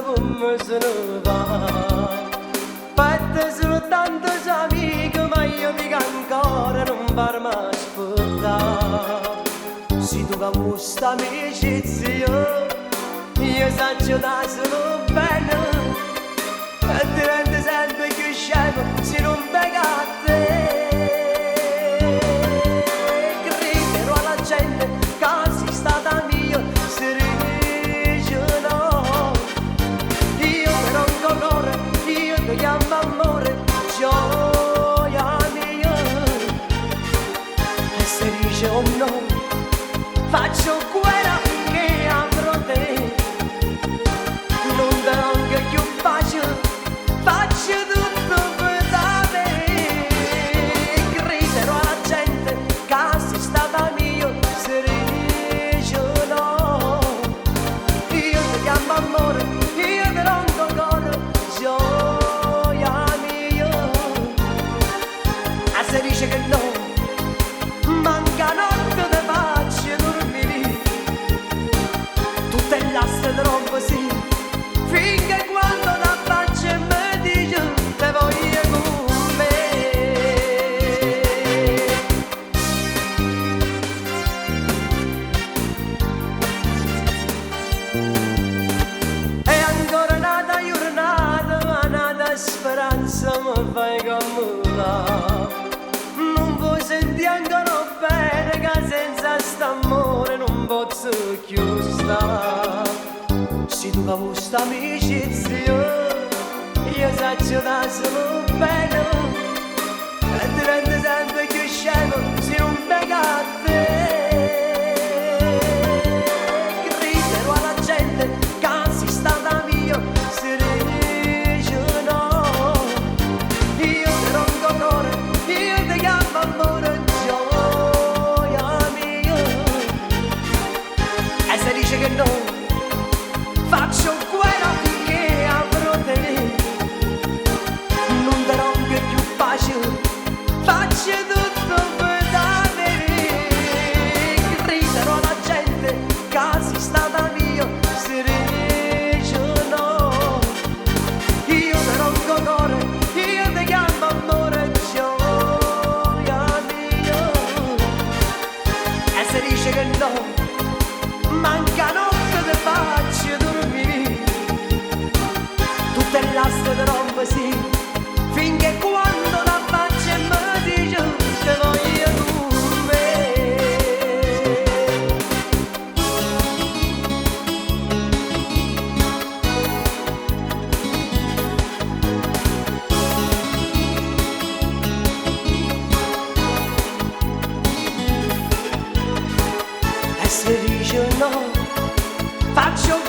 come se ne va. Fatte soltanto amiche, ma io dico ancora non farmi aspettare. Se tu che questa amicizia, io saggio da solo bene, e divento sempre più scemo se non venga a te. Griderò alla gente che sei stata mia, se dice no. Io che non colore, io ti chiamo amore, gioia mia. E se dice oh no, faccio guerra che avrò te. Non te anche più faccio, faccio tutto per te. Griderò alla gente che sei stata mia, se dice no. Io ti chiamo amore, io ti do cuore, gioia mia. E se dice che no, manca notte te faccio dormire. Tutte le laste te rompo sì, finché quando la faccio e mi dice te voglio con me. E ancora nata giornata, ma nata speranza mi fai camminare. Non vuoi sentire ancora bene che senza st'amore non posso più stare. Se tu che questa amicizia, io saggio da solo bene, e divento sempre più scemo se non venga a te. Griderò alla gente che sei stata mia, se dice no. Io ti do cuore, io ti chiamo amore, gioia mia. E se dice che no, faccio guerra finché avrò te. Non te rompo più pace, faccio tutto per te. Griderò alla gente che sei stata mia, se dice no. Io ti do cuore, io ti chiamo amore, gioia mia. E se dice che no, manca notte te faccio dormire. Tutte le laste te rompo sì, finché quando la faccio e mi dice te voglio con me. E se dice no, faccio